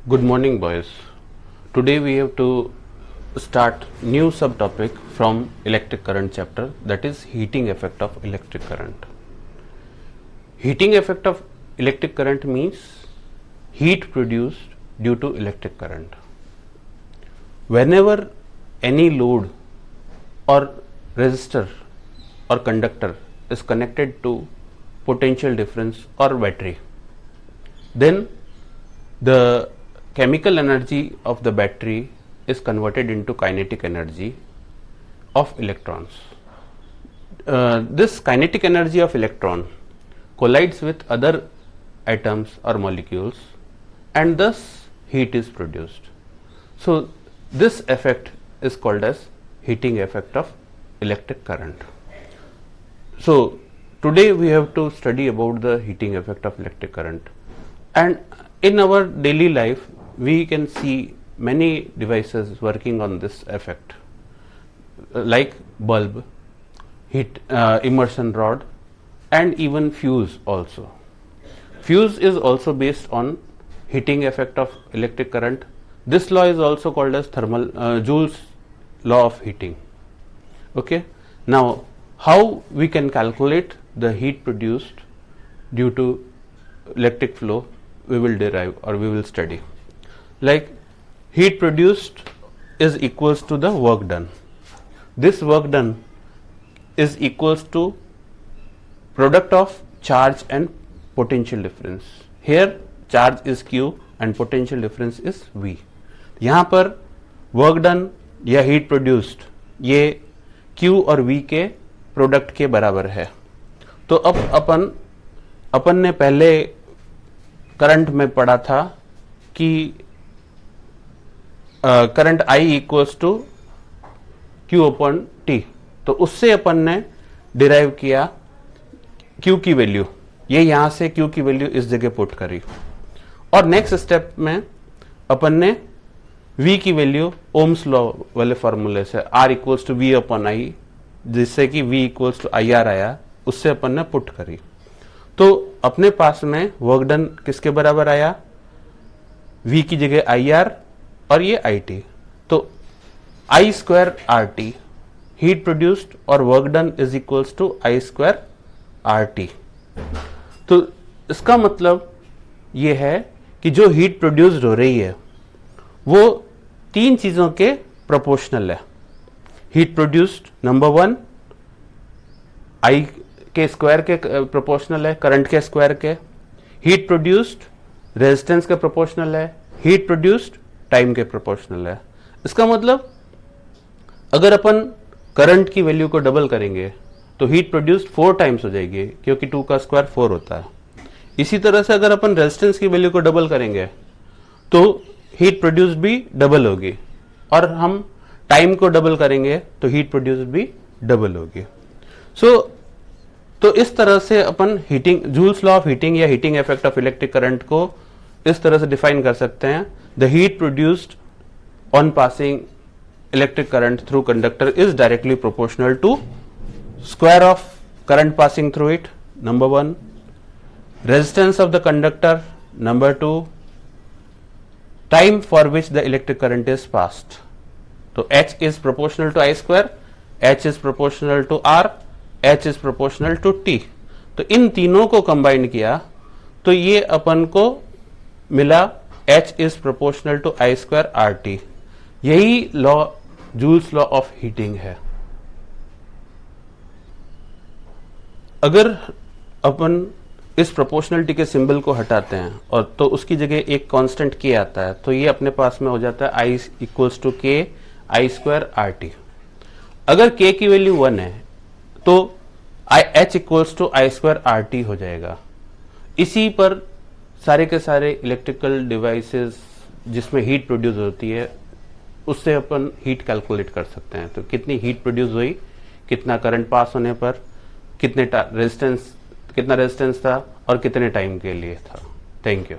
Good morning, boys. Today we have to start new subtopic from electric current chapter, that is heating effect of electric current. Heating effect of electric current means heat produced due to electric current. Whenever any load or resistor or conductor is connected to potential difference or battery, then the chemical energy of the battery is converted into kinetic energy of electrons. This kinetic energy of electron collides with other atoms or molecules and thus heat is produced. So this effect is called as heating effect of electric current. So today we have to study about the heating effect of electric current, and in our daily life we can see many devices working on this effect, like bulb, heat immersion rod, and even fuse also. Fuse is also based on heating effect of electric current. This law is also called as Joule's law of heating. Okay, now how we can calculate the heat produced due to electric flow, we will derive or we will study. Like heat produced is equals to the work done. This work done is equals to product of charge and potential difference. Here charge is Q and potential difference is V. यहाँ पर work done या heat produced ये Q और V के product के बराबर है. तो अब अपन ने पहले करंट में पढ़ा था कि current I equals to Q upon T. तो उससे अपन ने डिराइव किया Q की वैल्यू, ये यहां से Q की वैल्यू इस जगह पुट करी, और नेक्स्ट स्टेप में अपन ने V की वैल्यू ओम्स लॉ वाले फॉर्मूले से R equals to V upon I, जिससे कि V इक्वल्स टू IR आया, उससे अपन ने पुट करी. तो अपने पास में वर्क डन किसके बराबर आया? V की जगह IR और ये IT. तो I square RT heat produced और work done is equals to I square RT. तो इसका मतलब ये है कि जो हीट प्रोड्यूस्ड हो रही है वो तीन चीजों के प्रोपोर्शनल है. Heat produced number one I के स्क्वायर के प्रोपोर्शनल है, करंट के स्क्वायर के. हीट प्रोड्यूस्ड रेजिस्टेंस के प्रोपोर्शनल है, हीट प्रोड्यूस्ड टाइम के प्रोपोर्शनल है. इसका मतलब अगर अपन करंट की वैल्यू को डबल करेंगे तो हीट प्रोड्यूस्ड 4 टाइम्स हो जाएगी, क्योंकि 2 का स्क्वायर 4 होता है. इसी तरह से अगर अपन रेजिस्टेंस की वैल्यू को डबल करेंगे तो हीट प्रोड्यूस्ड भी डबल होगी, और हम टाइम को डबल करेंगे तो हीट प्रोड्यूस्ड भी डबल होगी. तो इस तरह से अपन heating Joule's law of heating या heating effect of electric current को इस तरह से डिफाइन कर सकते हैं. The heat produced on passing electric current through conductor is directly proportional to square of current passing through it, number one, resistance of the conductor, number two, time for which the electric current is passed. तो H is proportional to I square, H is proportional to R, H is proportional to T. तो इन तीनों को combine किया तो ये अपन को मिला H is proportional to I square RT. यही law Joule's law of heating है. अगर अपन इस प्रोपोर्शनलिटी के सिंबल को हटाते हैं और तो उसकी जगह एक कांस्टेंट K आता है, तो ये अपने पास में हो जाता है I equals to K I square RT. अगर K की वैल्यू 1 है तो H equals to I square RT हो जाएगा. इसी पर सारे के सारे इलेक्ट्रिकल डिवाइसेस जिसमें हीट प्रोड्यूस होती है उससे अपन हीट कैलकुलेट कर सकते हैं. तो कितनी हीट प्रोड्यूस हुई, कितना करंट पास होने पर, कितना रेजिस्टेंस था और कितने टाइम के लिए था. Thank you.